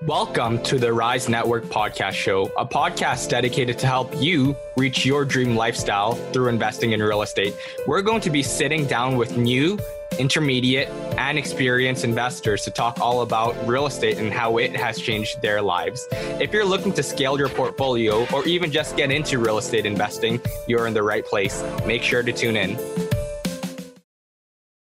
Welcome to the Rise Network podcast show, a podcast dedicated to help you reach your dream lifestyle through investing in real estate. We're going to be sitting down with new, intermediate, and experienced investors to talk all about real estate and how it has changed their lives. If you're looking to scale your portfolio or even just get into real estate investing, you're in the right place. Make sure to tune in.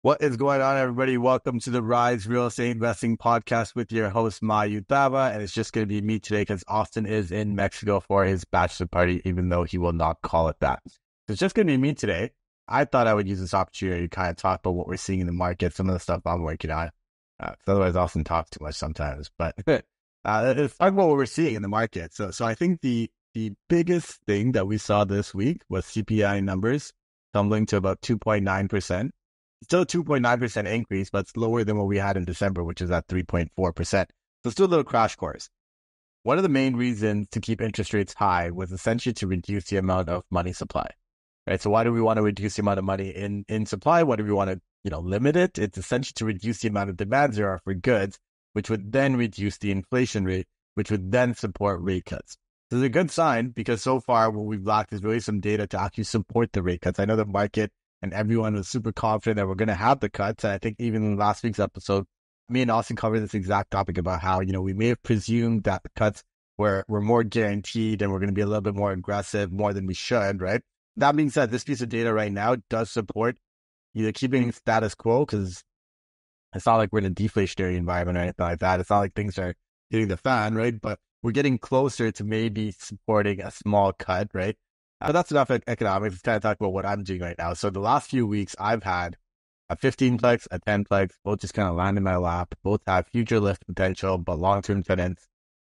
What is going on, everybody? Welcome to the Rise Real Estate Investing Podcast with your host, Ottawa. And it's just going to be me today because Austin is in Mexico for his bachelor party, even though he will not call it that. So it's just going to be me today. I thought I would use this opportunity to kind of talk about what we're seeing in the market, some of the stuff I'm working on. Otherwise, Austin talks too much sometimes. But let's talk about what we're seeing in the market. So I think the biggest thing that we saw this week was CPI numbers tumbling to about 2.9%. Still a 2.9% increase, but it's lower than what we had in December, which is at 3.4%. So still a little crash course. One of the main reasons to keep interest rates high was essentially to reduce the amount of money supply, right? So why do we want to reduce the amount of money in supply? Why do we want to, limit it? It's essentially to reduce the amount of demand there are for goods, which would then reduce the inflation rate, which would then support rate cuts. So it's a good sign because so far what we've lacked is really some data to actually support the rate cuts. I know the market and everyone was super confident that we're going to have the cuts. And I think even in last week's episode, me and Austin covered this exact topic about how, we may have presumed that the cuts were more guaranteed and we're going to be a little bit more aggressive, more than we should, right? That being said, this piece of data right now does support either keeping status quo, because it's not like we're in a deflationary environment or anything like that. It's not like things are hitting the fan, right? But we're getting closer to maybe supporting a small cut, right? But that's enough economics. Let's kind of talk about what I'm doing right now. So the last few weeks, I've had a 15-plex, a 10-plex, both just kind of land in my lap. Both have future lift potential, but long-term tenants,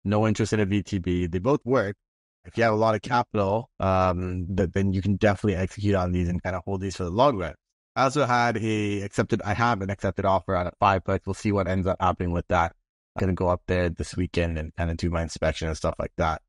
no interest in a VTB. They both work. If you have a lot of capital, then you can definitely execute on these and kind of hold these for the long run. I also had an accepted offer on a 5-plex. We'll see what ends up happening with that. I'm going to go up there this weekend and kind of do my inspection and stuff like that.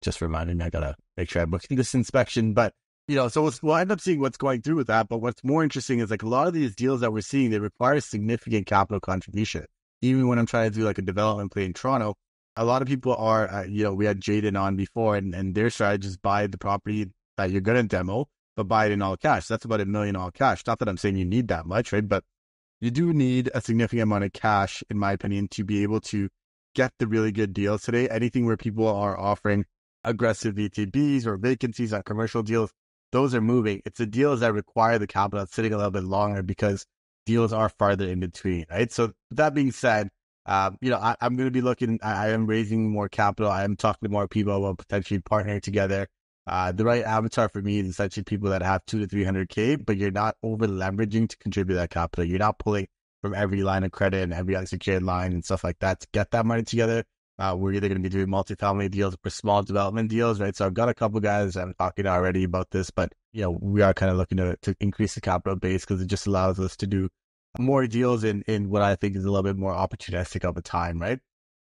Just reminding me, I got to make sure I book this inspection. But, so we'll end up seeing what's going through with that. But what's more interesting is like a lot of these deals that we're seeing, they require significant capital contribution. Even when I'm trying to do like a development play in Toronto, a lot of people are, we had Jaden on before and their strategy is buy the property that you're going to demo, but buy it in all cash. That's about $1 million all cash. Not that I'm saying you need that much, right? But you do need a significant amount of cash, in my opinion, to be able to get the really good deals today. Anything where people are offering aggressive VTBs or vacancies on commercial deals, those are moving. It's the deals that require the capital that's sitting a little bit longer because deals are farther in between, right? So that being said, I'm going to be looking, I am raising more capital. I am talking to more people about potentially partnering together. The right avatar for me is essentially people that have 200 to 300K, but you're not over leveraging to contribute that capital. You're not pulling from every line of credit and every unsecured line and stuff like that to get that money together. We're either going to be doing multifamily deals or small development deals, right? So I've got a couple guys I'm talking already about this, but we are kind of looking to increase the capital base because it just allows us to do more deals in what I think is a little bit more opportunistic of a time, right?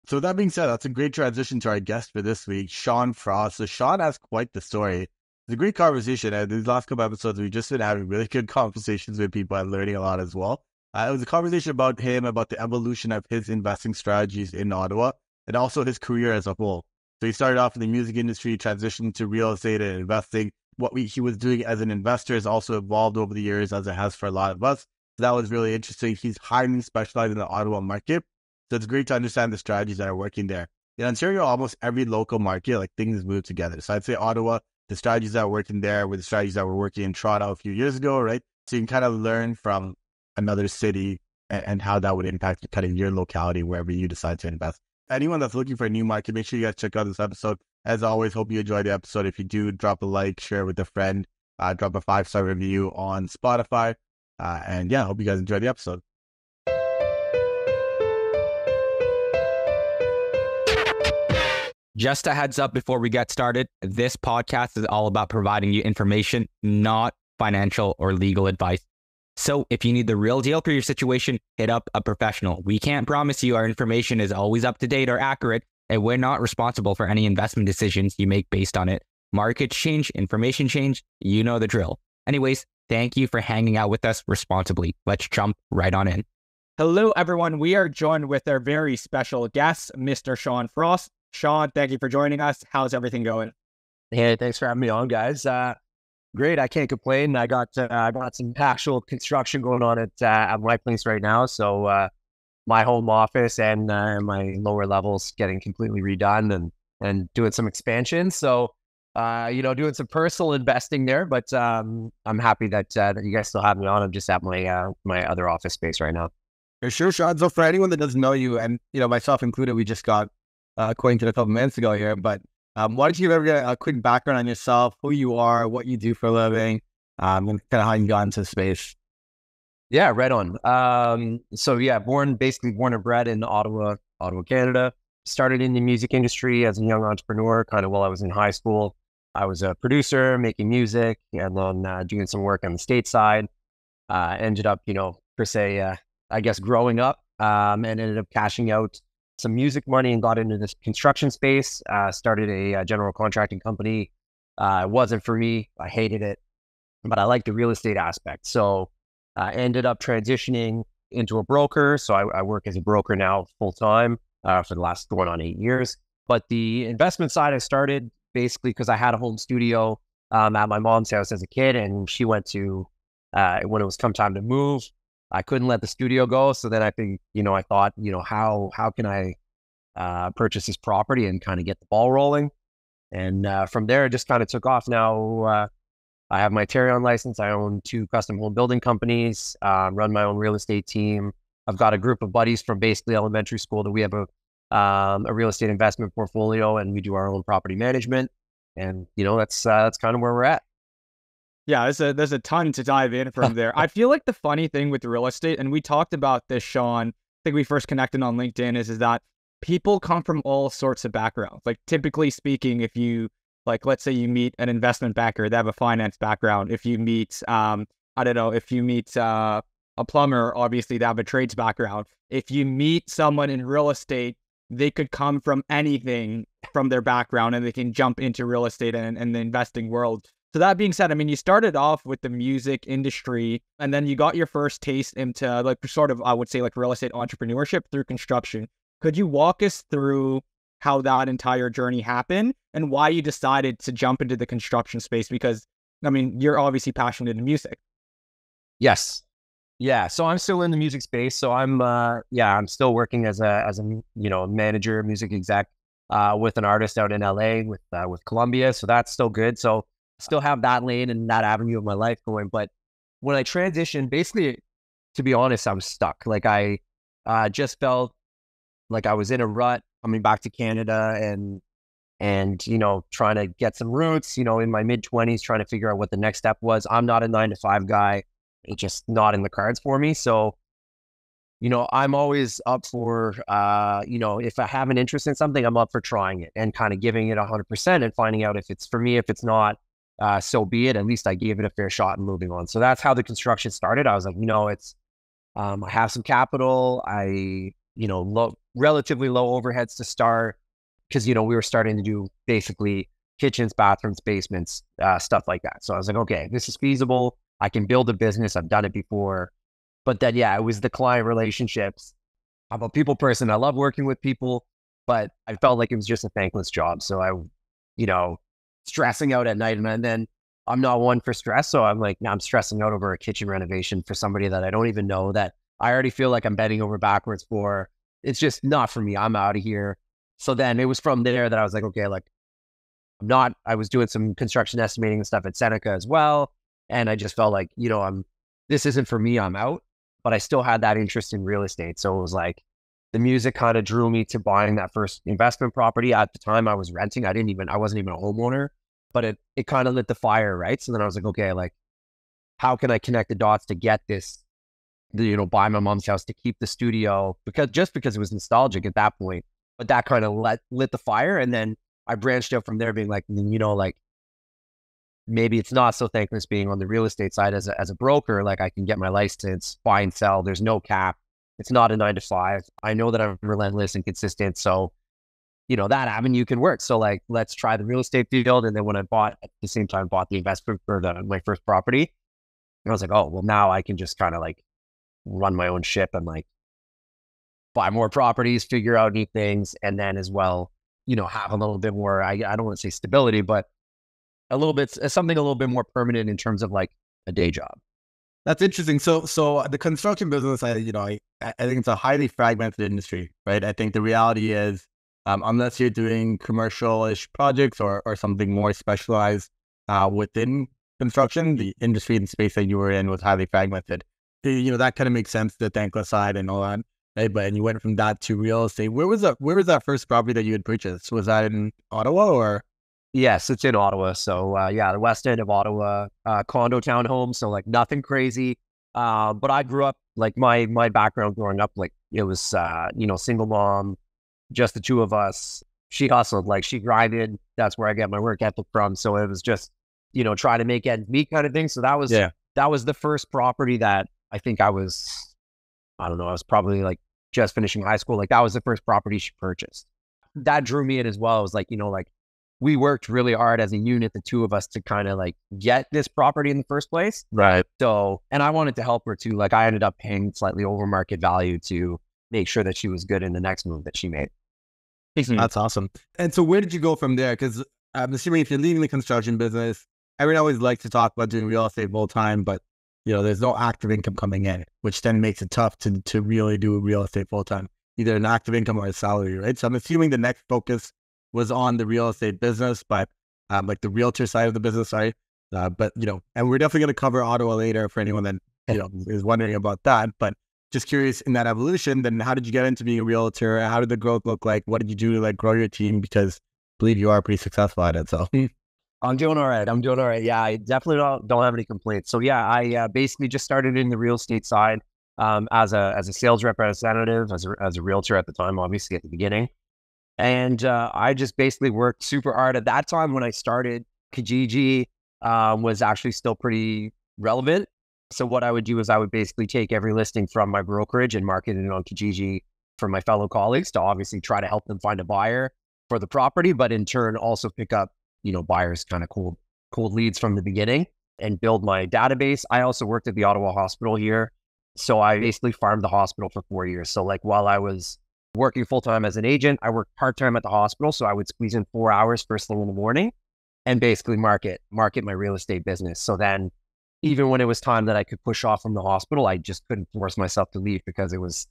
So that being said, that's a great transition to our guest for this week, Sean Frost. So Sean has quite the story. It's a great conversation. These last couple episodes, we've just been having really good conversations with people and learning a lot as well. It was a conversation about him, about the evolution of his investing strategies in Ottawa, and also his career as a whole. So he started off in the music industry, transitioned to real estate and investing. What he was doing as an investor has also evolved over the years, as it has for a lot of us. So that was really interesting. He's highly specialized in the Ottawa market. So it's great to understand the strategies that are working there. In Ontario, almost every local market, like things move together. So I'd say Ottawa, the strategies that are working there were the strategies that were working in Toronto a few years ago, right? So you can kind of learn from another city and how that would impact kind of your locality wherever you decide to invest. Anyone that's looking for a new market, make sure you guys check out this episode. As always, hope you enjoyed the episode. If you do, drop a like, share with a friend, drop a 5-star review on Spotify. Hope you guys enjoyed the episode. Just a heads up before we get started, this podcast is all about providing you information, not financial or legal advice. So if you need the real deal for your situation, hit up a professional. We can't promise you our information is always up to date or accurate, and we're not responsible for any investment decisions you make based on it. Markets change, information change, you know the drill. Anyways, thank you for hanging out with us responsibly. Let's jump right on in. Hello, everyone. We are joined with our very special guest, Mr. Sean Frost. Sean, thank you for joining us. How's everything going? Hey, thanks for having me on, guys. Great. I can't complain. I got some actual construction going on at my place right now. So my home office and my lower levels getting completely redone and doing some expansion. So doing some personal investing there. But I'm happy that you guys still have me on. I'm just at my other office space right now. For sure, Sean. So for anyone that doesn't know you, and myself included, we just got acquainted a couple minutes ago here. But why don't you give a quick background on yourself, who you are, what you do for a living, and kind of how you got into the space? Yeah, right on. Basically born and bred in Ottawa, Canada. Started in the music industry as a young entrepreneur, kind of while I was in high school. I was a producer, making music, and then doing some work on the state side. Ended up, I guess growing up, and ended up cashing out some music money and got into this construction space. Started a general contracting company. It wasn't for me. I hated it, but I liked the real estate aspect. So ended up transitioning into a broker. So I work as a broker now full time for the last going on 8 years. But the investment side, I started basically because I had a home studio at my mom's house as a kid, and she went to when it was come time to move. I couldn't let the studio go. So then I think, I thought, how can I purchase this property and kind of get the ball rolling? And from there, it just kind of took off. Now I have my Ontario license. I own 2 custom home building companies, run my own real estate team. I've got a group of buddies from basically elementary school that we have a real estate investment portfolio, and we do our own property management. And, that's kind of where we're at. Yeah, there's a ton to dive in from there. I feel like the funny thing with real estate, and we talked about this, Sean, I think we first connected on LinkedIn, is that people come from all sorts of backgrounds. Like, typically speaking, if you, like, let's say you meet an investment banker, they have a finance background. If you meet, if you meet a plumber, obviously they have a trades background. If you meet someone in real estate, they could come from anything from their background and they can jump into real estate and the investing world. So that being said, I mean, you started off with the music industry and then you got your first taste into like sort of, I would say, like real estate entrepreneurship through construction. Could you walk us through how that entire journey happened and why you decided to jump into the construction space? Because, I mean, you're obviously passionate in music. Yes. Yeah. So I'm still in the music space. So I'm still working as a manager, music exec, with an artist out in LA with Columbia. So that's still good. So still have that lane and that avenue of my life going. But when I transitioned, basically, to be honest, I was stuck. Like I just felt like I was in a rut coming back to Canada and trying to get some roots, in my mid-20s, trying to figure out what the next step was. I'm not a 9-to-5 guy. It's just not in the cards for me. So, I'm always up for, if I have an interest in something, I'm up for trying it and kind of giving it 100% and finding out if it's for me. If it's not, so be it. At least I gave it a fair shot and moving on. So that's how the construction started. I was like, it's, I have some capital. Relatively low overheads to start because, we were starting to do basically kitchens, bathrooms, basements, stuff like that. So I was like, okay, this is feasible. I can build a business. I've done it before. But then, it was the client relationships. I'm a people person. I love working with people, but I felt like it was just a thankless job. So I, stressing out at night. And then I'm not one for stress. So I'm like, now I'm stressing out over a kitchen renovation for somebody that I don't even know, that I already feel like I'm bending over backwards for. It's just not for me. I'm out of here. So then it was from there that I was like, okay, like I was doing some construction estimating and stuff at Seneca as well. And I just felt like, this isn't for me. I'm out, but I still had that interest in real estate. So it was like the music kind of drew me to buying that first investment property. At the time I was renting. I wasn't even a homeowner, but it kind of lit the fire. Right. So then I was like, okay, like how can I connect the dots to get this, buy my mom's house to keep the studio because it was nostalgic at that point, but that kind of lit the fire. And then I branched out from there being like, like maybe it's not so thankless being on the real estate side as a broker. Like I can get my license, buy and sell. There's no cap. It's not a 9-to-5. I know that I'm relentless and consistent. So, that avenue can work. So like, let's try the real estate field. And then when I at the same time bought the investment for my first property, I was like, oh, well now I can just kind of like run my own ship and like buy more properties, figure out new things, and then as well, have a little bit more, I don't want to say stability, but something a little bit more permanent in terms of like a day job. That's interesting. So the construction business, I think it's a highly fragmented industry, right? I think the reality is, unless you're doing commercial-ish projects or something more specialized within construction, the industry and space that you were in was highly fragmented. That kind of makes sense, the thankless side and all that, right? But you went from that to real estate. Where was that first property that you had purchased? Was that in Ottawa or? Yes, it's in Ottawa. So the west end of Ottawa, condo townhome. So like nothing crazy. But I grew up, like my background growing up, like it was, single mom, just the two of us. She hustled, like she grinded. That's where I get my work ethic from. So it was just, trying to make ends meet kind of thing. So that was the first property that I think I was probably like just finishing high school. Like that was the first property she purchased. That drew me in as well. It was like, we worked really hard as a unit, the two of us, to kind of like get this property in the first place. Right. So, and I wanted to help her too. Like I ended up paying slightly over market value to make sure that she was good in the next move that she made. That's awesome. And so where did you go from there? Because I'm assuming if you're leaving the construction business, everyone always likes to talk about doing real estate full time, but there's no active income coming in, which then makes it tough to really do real estate full time, either an active income or a salary, right? So I'm assuming the next focus was on the real estate business, but like the realtor side of the business, right? But and we're definitely going to cover Ottawa later for anyone that is wondering about that. But just curious, in that evolution, then how did you get into being a realtor? How did the growth look like? What did you do to like grow your team? Because I believe you are pretty successful at it. So I'm doing all right. Yeah, I definitely don't have any complaints. So yeah, I basically just started in the real estate side as a sales representative, as a realtor at the time, obviously at the beginning. And I just basically worked super hard. At that time when I started, Kijiji was actually still pretty relevant. So what I would do is I would basically take every listing from my brokerage and market it on Kijiji for my fellow colleagues to obviously try to help them find a buyer for the property, but in turn also pick up, buyers kind of cold leads from the beginning and build my database. I also worked at the Ottawa hospital here. So I basically farmed the hospital for 4 years. So like while I was working full-time as an agent, I worked part-time at the hospital. So I would squeeze in 4 hours first thing in the morning and basically market my real estate business. So then even when it was time that I could push off from the hospital, I just couldn't force myself to leave because it was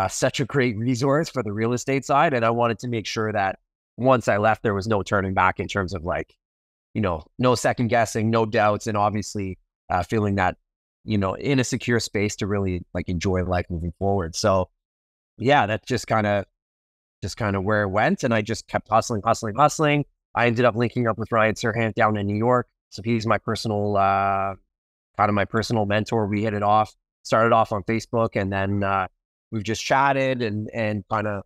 such a great resource for the real estate side. And I wanted to make sure that once I left, there was no turning back in terms of like, no second guessing, no doubts, and obviously feeling that, in a secure space to really like enjoy life moving forward. So yeah, that's just kind of where it went. And I just kept hustling. I ended up linking up with Ryan Serhant down in New York. So he's my personal, my personal mentor. We hit it off, started off on Facebook, and then we've just chatted and kind of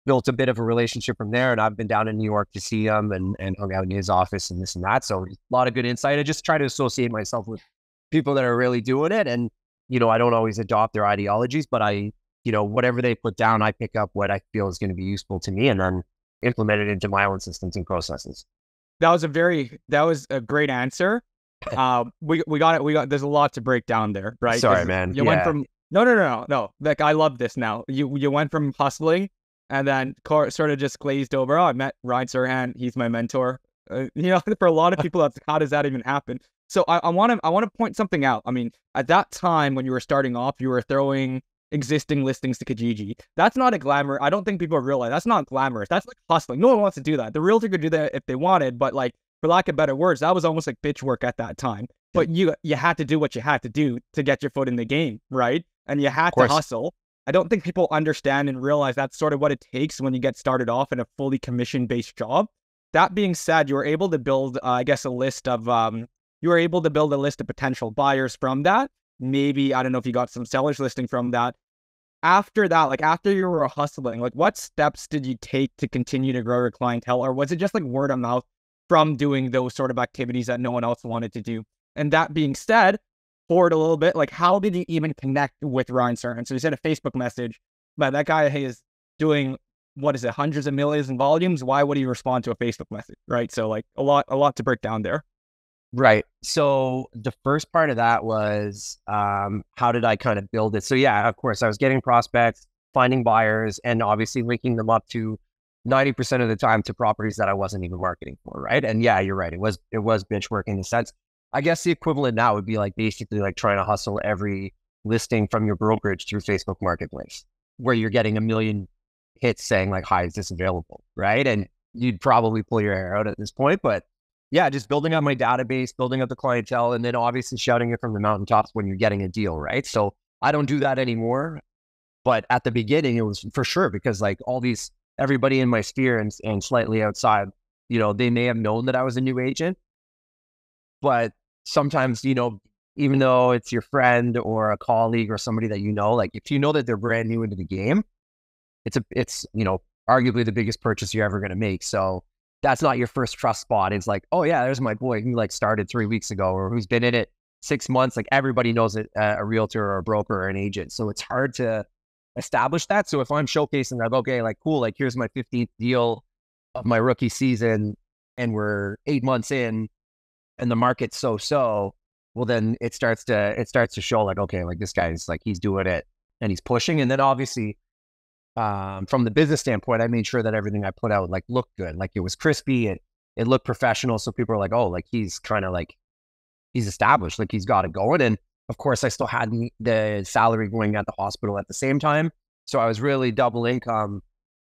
built a bit of a relationship from there. And I've been down in New York to see him and hung out in his office and this and that. So a lot of good insight. I just try to associate myself with people that are really doing it. And, I don't always adopt their ideologies, but I, whatever they put down, I pick up what I feel is going to be useful to me and then implement it into my own systems and processes. That was a great answer. We got it. There's a lot to break down there, right? Sorry, man. You went from, no. Like, I love this now. You went from hustling and then sort of just glazed over. Oh, I met Ryan Serhant. He's my mentor. For a lot of people, that's how does that even happen? So I want to point something out. I mean, at that time when you were starting off, you were throwing existing listings to Kijiji. That's not a glamour. I don't think people realize that's not glamorous. That's like hustling. No one wants to do that. The realtor could do that if they wanted, but like, for lack of better words, that was almost like bitch work at that time. But you had to do what you had to do to get your foot in the game, right? And you had to hustle. I don't think people understand and realize that's sort of what it takes when you get started off in a fully commission-based job. That being said, you were able to build, a list of potential buyers from that. Maybe, I don't know if you got some sellers listing from that. After that, like after you were hustling, like what steps did you take to continue to grow your clientele? Or was it just like word of mouth from doing those sort of activities that no one else wanted to do? And that being said, forward a little bit, like how did you even connect with Ryan Serhant? So you sent a Facebook message, but that guy is doing, hundreds of millions in volumes. Why would he respond to a Facebook message, right? So like a lot to break down there. Right. So the first part of that was, how did I kind of build it? So yeah, of course, I was getting prospects. finding buyers, and obviously linking them up to 90% of the time to properties that I wasn't even marketing for, right? And yeah, you're right. It was bitch work in the sense. I guess the equivalent now would be like basically like trying to hustle every listing from your brokerage through Facebook Marketplace, where you're getting a million hits saying like, "Hi, is this available?" Right? And you'd probably pull your hair out at this point, but yeah, just building up my database, building up the clientele, and then obviously shouting it from the mountaintops when you're getting a deal, right? So I don't do that anymore. But at the beginning, it was for sure because like everybody in my sphere and slightly outside, they may have known that I was a new agent, but sometimes, even though it's your friend or a colleague or somebody that like if you know that they're brand new into the game, it's arguably the biggest purchase you're ever going to make. So that's not your first trust spot. It's like, oh yeah, there's my boy who like started 3 weeks ago or who's been in it 6 months. Like everybody knows it, a realtor or a broker or an agent. So it's hard to establish that. So if I'm showcasing like, okay, like cool, like here's my 15th deal of my rookie season and we're 8 months in and the market's so, well then it starts to show like, okay, like this guy's like, he's doing it and he's pushing. And then obviously from the business standpoint, I made sure that everything I put out like looked good, like it was crispy and it looked professional. So people are like, oh, like he's kind of like, he's established, like he's got it going. And of course, I still had the salary going at the hospital at the same time. So I was really double income.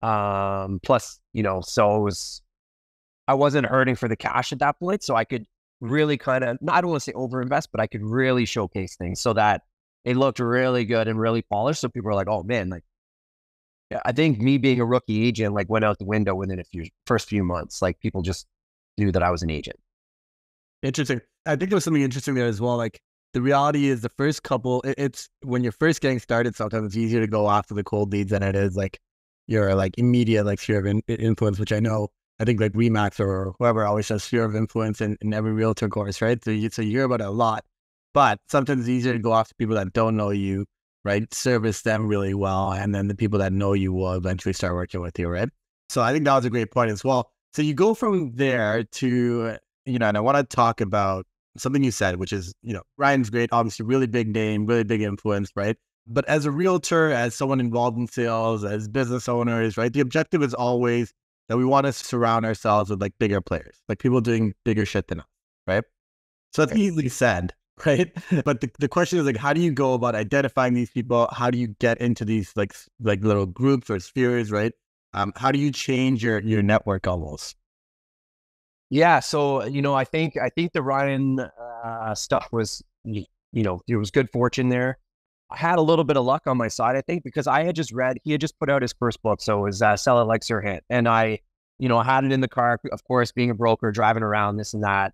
Plus, so I wasn't hurting for the cash at that point. So I could really kind of, I don't want to say overinvest, but I could really showcase things so that it looked really good and really polished. So people were like, oh man, like, yeah, I think me being a rookie agent, like went out the window within first few months. Like people just knew that I was an agent. Interesting. I think there was something interesting there as well. Like, the reality is the first couple, it's when you're first getting started, sometimes it's easier to go after the cold leads than it is like your like immediate like sphere of influence, which I think like Remax or whoever always says sphere of influence in every realtor course, right? So you hear about it a lot, but sometimes it's easier to go after people that don't know you, right? Service them really well. And then the people that know you will eventually start working with you, right? So I think that was a great point as well. So you go from there to, and I want to talk about something you said, which is, Ryan's great, obviously really big name, really big influence, right? But as a realtor, as someone involved in sales, as business owners, right? The objective is always that we want to surround ourselves with like bigger players, like people doing bigger shit than us, right? So that's easily said, right? But the question is like, how do you go about identifying these people? How do you get into these like little groups or spheres, right? How do you change your network almost? Yeah, so I think the Ryan stuff was, there was good fortune there. I had a little bit of luck on my side, I think, because I had just read, he had just put out his first book, so it was Sell It Like Sir Hint, and I, had it in the car. Of course, being a broker, driving around, this and that,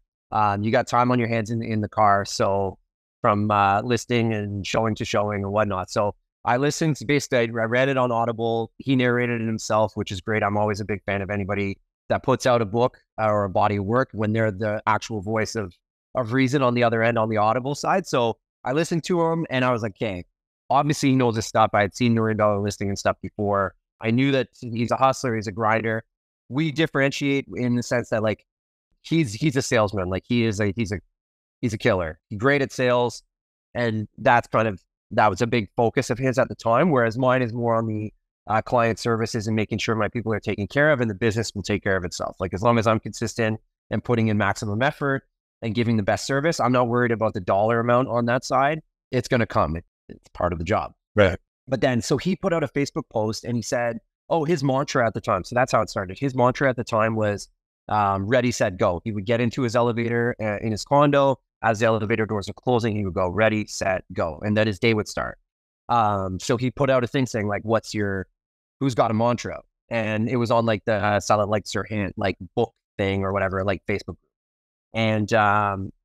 you got time on your hands in the car, so from listing and showing to showing and whatnot. So I listened to basically, I read it on Audible. He narrated it himself, which is great. I'm always a big fan of anybody that puts out a book or a body of work when they're the actual voice of reason on the other end, on the Audible side. So I listened to him and I was like, okay, obviously he knows his stuff. I had seen $1 million listing and stuff before. I knew that he's a hustler, he's a grinder. We differentiate in the sense that like, he's a salesman. Like he's a killer. He's great at sales. And that was a big focus of his at the time. Whereas mine is more on the client services and making sure my people are taken care of and the business will take care of itself. Like as long as I'm consistent and putting in maximum effort and giving the best service, I'm not worried about the dollar amount on that side. It's going to come. It's part of the job. Right. But then, so he put out a Facebook post and he said, oh, his mantra at the time. So that's how it started. His mantra at the time was ready, set, go. He would get into his elevator in his condo. As the elevator doors are closing, he would go ready, set, go. And then his day would start. So he put out a thing saying like, who's got a mantra? And it was on like the Sell It Like Sir Hint, like book thing or whatever, like Facebook. And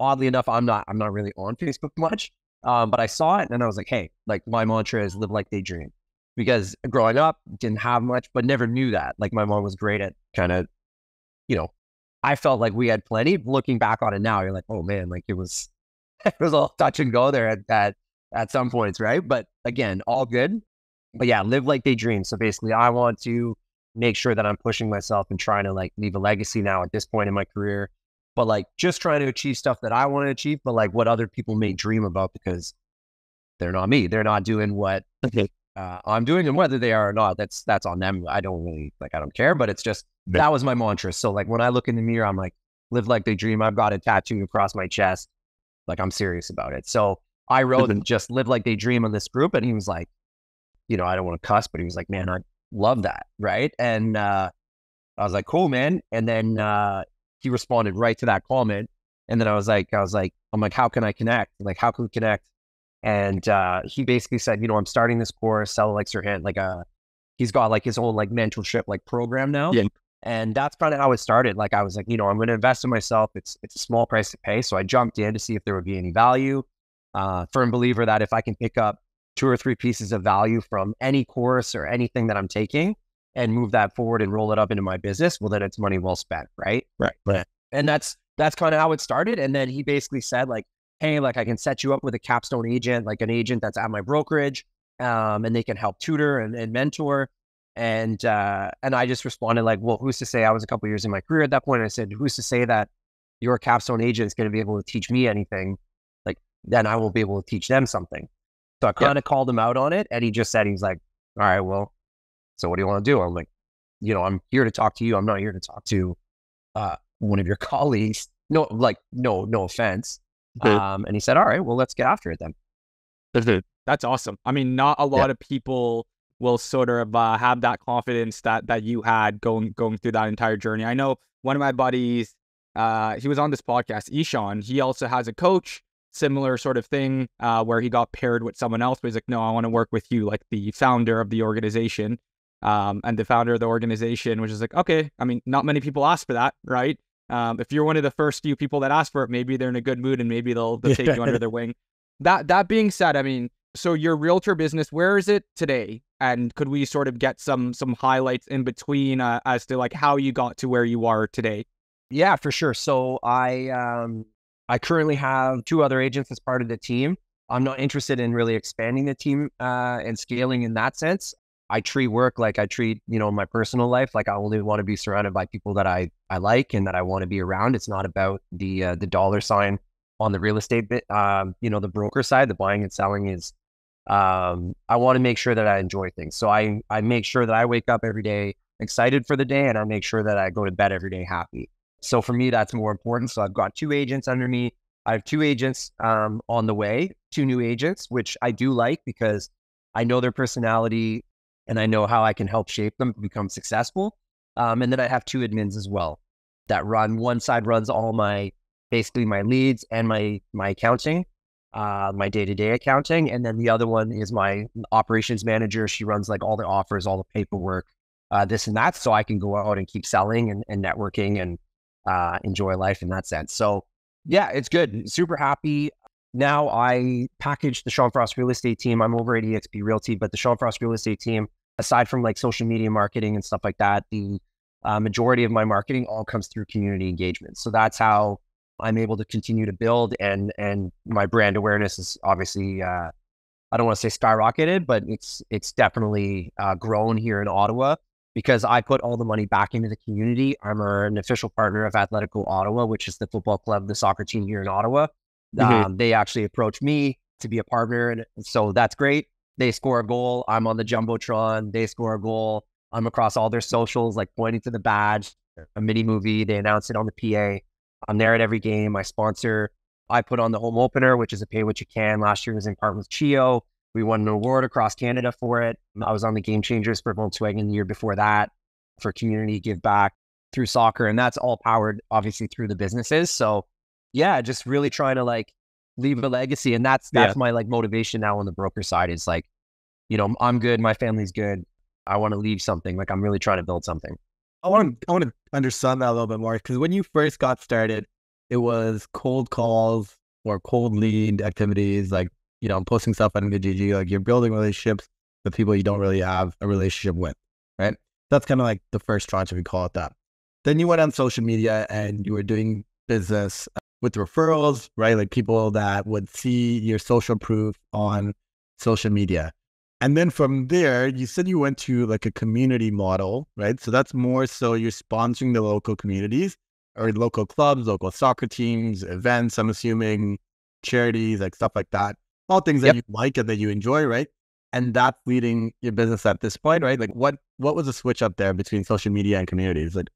oddly enough, I'm not really on Facebook much, but I saw it and I was like, hey, like my mantra is live like they dream. Because growing up, didn't have much, but never knew that. Like my mom was great at kind of, I felt like we had plenty. Looking back on it now, you're like, oh man, like it was all touch and go there at some points, right? But again, all good. But yeah, live like they dream. So basically, I want to make sure that I'm pushing myself and trying to like leave a legacy now at this point in my career. But like just trying to achieve stuff that I want to achieve, but like what other people may dream about because they're not me. They're not doing what I'm doing, and whether they are or not, that's on them. I don't care, but it's just, that was my mantra. So like when I look in the mirror, I'm like, live like they dream. I've got a tattoo across my chest. Like I'm serious about it. So I wrote just live like they dream on this group. And he was like, I don't want to cuss, but he was like, man, I love that. Right. And I was like, cool, man. And then he responded right to that comment. And then I was like, I'm like, how can I connect? Like, how can we connect? And he basically said, I'm starting this course, Sell Like Sir Hand, he's got like his own like mentorship like program now. Yeah. And that's kind of how it started. Like I was like, I'm going to invest in myself. It's a small price to pay. So I jumped in to see if there would be any value. Firm believer that if I can pick up 2 or 3 pieces of value from any course or anything that I'm taking and move that forward and roll it up into my business, well, then it's money well spent. Right. And that's kind of how it started. And then he basically said like, hey, like I can set you up with a capstone agent, like an agent that's at my brokerage, and they can help tutor and mentor. And I just responded like, well, who's to say? I was a couple of years in my career at that point. I said, who's to say that your capstone agent is going to be able to teach me anything? Like, then I will be able to teach them something. So I kind of called him out on it. And he just said, he's like, all right, well, so what do you want to do? I'm like, I'm here to talk to you. I'm not here to talk to one of your colleagues. No offense. And he said, all right, well, let's get after it then. That's awesome. I mean, not a lot of people will sort of have that confidence that you had going through that entire journey. I know one of my buddies, he was on this podcast, Ishan. He also has a coach, similar sort of thing, where he got paired with someone else, but he's like, no, I want to work with you, like the founder of the organization. And the founder of the organization, which is like, okay, I mean, not many people ask for that, right? If you're one of the first few people that ask for it, maybe they're in a good mood and maybe they'll take you under their wing. That being said, I mean, so your realtor business, where is it today? And could we sort of get some highlights in between as to like how you got to where you are today? Yeah, for sure. So I currently have 2 other agents as part of the team. I'm not interested in really expanding the team and scaling in that sense. I treat work like I treat, my personal life. Like I only want to be surrounded by people that I like and that I want to be around. It's not about the dollar sign on the real estate bit. The broker side, the buying and selling is, I want to make sure that I enjoy things. So I make sure that I wake up every day excited for the day, and I make sure that I go to bed every day happy. So for me, that's more important. So I've got 2 agents under me. I have 2 agents on the way, 2 new agents, which I do like because I know their personality and I know how I can help shape them to become successful. And then I have 2 admins as well that run. One side runs all basically my leads and my accounting, my day-to-day accounting. And then the other one is my operations manager. She runs like all the offers, all the paperwork, this and that. So I can go out and keep selling and networking and enjoy life in that sense. So yeah, it's good. Super happy. Now I package the Sean Frost real estate team. I'm over at eXp Realty, but the Sean Frost real estate team, aside from like social media marketing and stuff like that, the majority of my marketing all comes through community engagement. So that's how I'm able to continue to build, and my brand awareness is obviously, I don't want to say skyrocketed, but it's definitely grown here in Ottawa because I put all the money back into the community. I'm an official partner of Athletico Ottawa, which is the football club, the soccer team here in Ottawa. They actually approached me to be a partner, and so that's great. They score a goal, I'm on the Jumbotron. They score a goal, I'm across all their socials, like pointing to the badge, a mini movie. They announce it on the PA. I'm there at every game. I put on the home opener, which is a pay what you can. Last year was in part with Chio. We won an award across Canada for it. I was on the Game Changers for Volkswagen the year before that for community give back through soccer, and that's all powered obviously through the businesses. So yeah, just really trying to like leave a legacy. And that's my like motivation now on the broker side is like, I'm good. My family's good. I want to leave something. Like I'm really trying to build something. I want to understand that a little bit more, because when you first got started, it was cold calls or cold lead activities, like, posting stuff on the GG, like you're building relationships with people you don't really have a relationship with, right? That's kind of like the first tranche, if we call it that. Then you went on social media and you were doing business with referrals, right? Like people that would see your social proof on social media. And then from there, you said you went to like a community model, right? So that's more so you're sponsoring the local communities or local clubs, local soccer teams, events, I'm assuming, charities, like stuff like that. All things that you like and that you enjoy, right? and that's leading your business at this point, right? Like what was the switch up there between social media and communities? Like,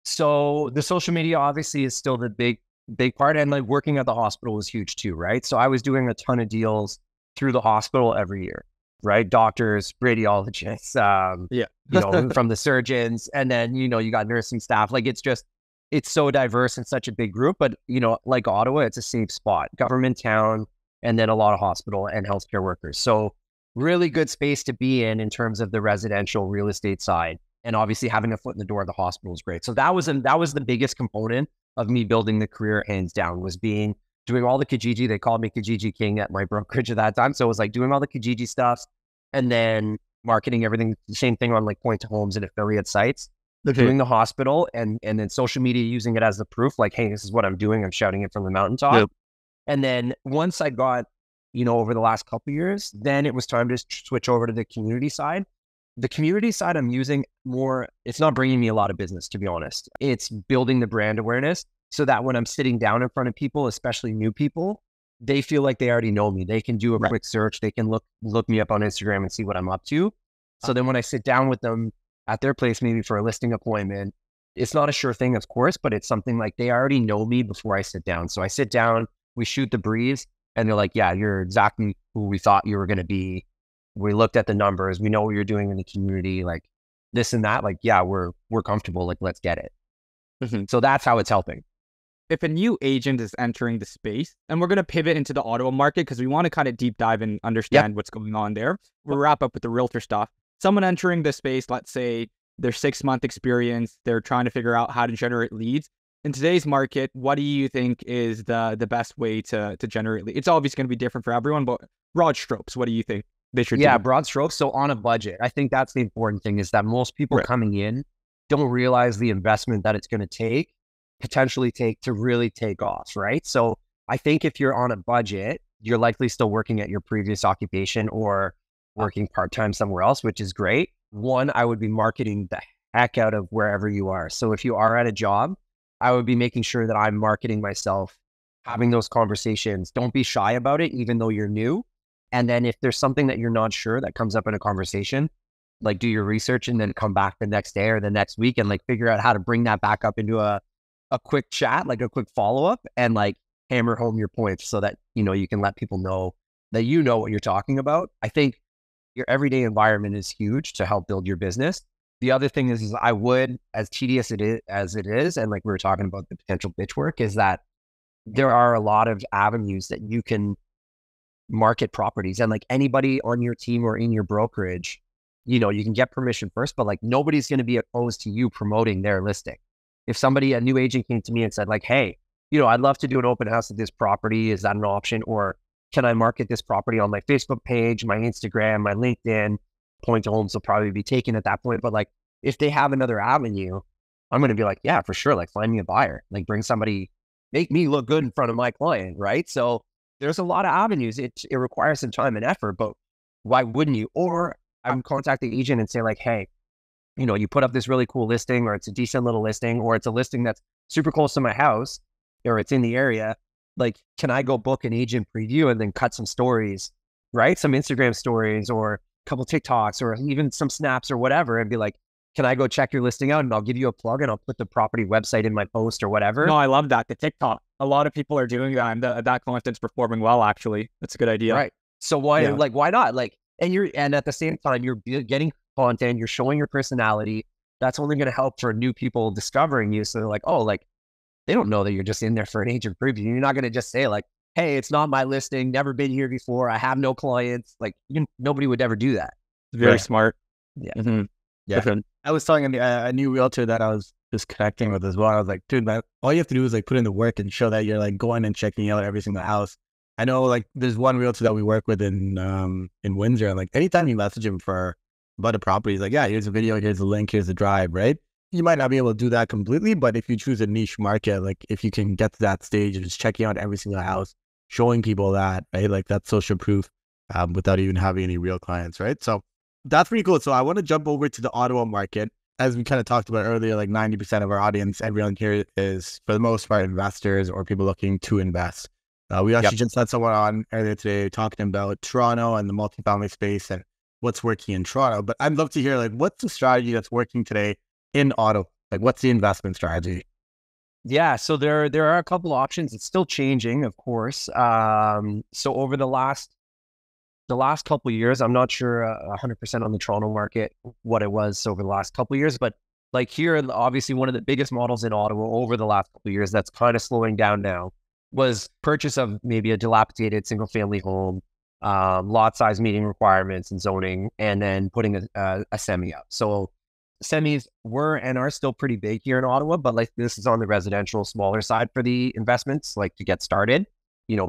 So the social media obviously is still the big part, and like working at the hospital was huge too, right? So I was doing a ton of deals through the hospital every year, right? Doctors, radiologists, from the surgeons, and then you got nursing staff. Like it's so diverse and such a big group, but like Ottawa, it's a safe spot, government town, and then a lot of hospital and healthcare workers. So really good space to be in terms of the residential real estate side. And obviously having a foot in the door of the hospital is great. So that was the biggest component of me building the career, hands down, was doing all the Kijiji. They called me Kijiji King at my brokerage at that time. So it was like doing all the Kijiji stuff and then marketing everything, the same thing on like point to homes and affiliate sites. Doing the hospital and then social media, using it as the proof, like, hey, this is what I'm doing. I'm shouting it from the mountaintop. Yep. And then once I got, over the last couple of years, then it was time to switch over to the community side. The community side I'm using more, it's not bringing me a lot of business, to be honest. It's building the brand awareness so that when I'm sitting down in front of people, especially new people, they feel like they already know me. They can do a quick search. They can look me up on Instagram and see what I'm up to. So then when I sit down with them at their place, maybe for a listing appointment, it's not a sure thing, of course, but it's something like they already know me before I sit down. So I sit down, we shoot the breeze, and they're like, yeah, you're exactly who we thought you were going to be. We looked at the numbers. We know what you're doing in the community, like this and that. Like, yeah, we're comfortable. Like, let's get it. Mm-hmm. So that's how it's helping. If a new agent is entering the space, and we're going to pivot into the Ottawa market because we want to kind of deep dive and understand what's going on there. We'll wrap up with the realtor stuff. Someone entering the space, let's say their 6-month experience, they're trying to figure out how to generate leads. In today's market, what do you think is the best way to generate leads? It's obviously going to be different for everyone, but broad strokes, what do you think they should do? Yeah, broad strokes. So on a budget, I think that's the important thing, is that most people coming in don't realize the investment that it's going to potentially take to really take off, right? So I think if you're on a budget, you're likely still working at your previous occupation or working part-time somewhere else, which is great. One, I would be marketing the heck out of wherever you are. So if you are at a job, I would be making sure that I'm marketing myself, having those conversations. Don't be shy about it, even though you're new. And then if there's something that you're not sure that comes up in a conversation, like do your research and then come back the next day or the next week and like figure out how to bring that back up into a quick chat, like a quick follow-up, and like hammer home your points so that, you can let people know that you know what you're talking about. I think your everyday environment is huge to help build your business. The other thing is I would, as tedious as it is, and like we were talking about the potential bitch work, is that there are a lot of avenues that you can market properties, and like anybody on your team or in your brokerage, you can get permission first, but like nobody's going to be opposed to you promoting their listing. If a new agent came to me and said like, hey, I'd love to do an open house at this property, is that an option? Or can I market this property on my Facebook page, my Instagram, my LinkedIn? Point to homes will probably be taken at that point. But like, if they have another avenue, I'm going to be like, yeah, for sure. Like, find me a buyer, like bring somebody, make me look good in front of my client. Right. So there's a lot of avenues. It requires some time and effort, but why wouldn't you? Or I would contact the agent and say like, hey, you put up this really cool listing, or it's a decent little listing, or it's a listing that's super close to my house, or it's in the area. Like, can I go book an agent preview and then cut some stories, right? Some Instagram stories or a couple TikToks or even some snaps or whatever, and be like, can I go check your listing out and I'll give you a plug and I'll put the property website in my post or whatever. No, I love that. The TikTok. A lot of people are doing that, and that content's performing well, actually. That's a good idea. Right. So why not? Like, and at the same time, you're getting content, you're showing your personality. That's only going to help for new people discovering you. So they're like, oh, like, they don't know that you're just in there for an agent preview. You're not going to just say like, hey, it's not my listing, never been here before, I have no clients. Like, nobody would ever do that. Very smart. Yeah. Mm-hmm. Yeah. I was telling a new realtor that I was just connecting with as well. I was like, dude, man, all you have to do is like put in the work and show that you're like going and checking out every single house. I know like there's one realtor that we work with in Windsor, and like anytime you message him about a property, he's like, yeah, here's a video, here's a link, here's the drive, right? You might not be able to do that completely, but if you choose a niche market, like if you can get to that stage of just checking out every single house, showing people that, right? Like that's social proof without even having any real clients, right? So that's pretty cool. So I want to jump over to the Ottawa market. As we kind of talked about earlier, like 90% of our audience, everyone here is for the most part investors or people looking to invest. We actually just had someone on earlier today talking about Toronto and the multifamily space and what's working in Toronto. But I'd love to hear, like, what's the strategy that's working today in Ottawa? Like, what's the investment strategy? Yeah, so there are a couple of options. It's still changing, of course. So over the last couple of years, I'm not sure 100% on the Toronto market what it was over the last couple of years, but like here, obviously one of the biggest models in Ottawa over the last couple of years that's kind of slowing down now was purchase of maybe a dilapidated single family home, lot size meeting requirements and zoning, and then putting a semi up. So semis were and are still pretty big here in Ottawa, but like this is on the residential smaller side for the investments, like to get started,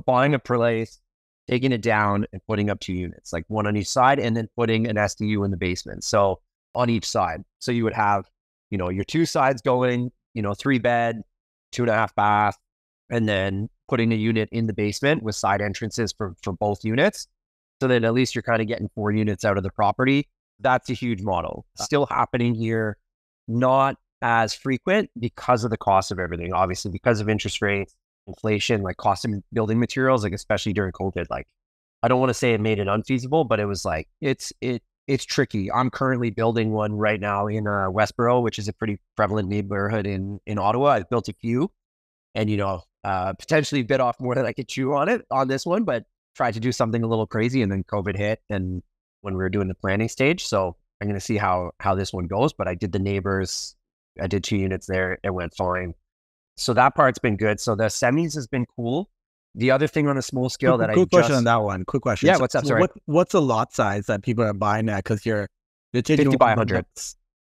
buying a place, taking it down and putting up 2 units, like one on each side, and then putting an SDU in the basement. So on each side. So you would have, your 2 sides going, 3-bed, 2.5 bath, and then putting a unit in the basement with side entrances for both units. So then at least you're kind of getting 4 units out of the property. That's a huge model. Still happening here, not as frequent because of the cost of everything, obviously, because of interest rates, inflation, like cost of building materials, like especially during COVID. Like, I don't want to say it made it unfeasible, but it was like, it's tricky. I'm currently building one right now in Westboro, which is a pretty prevalent neighborhood in Ottawa. I've built a few and, potentially bit off more than I could chew on this one, but tried to do something a little crazy, and then COVID hit and when we were doing the planning stage. So I'm going to see how this one goes, but I did the neighbors. I did 2 units there. It went fine. So that part's been good. So the semis has been cool. The other thing on a small scale quick question on that one. Quick question. Yeah, what's up? Sorry. What's the lot size that people are buying at? Because you're 50 by 100.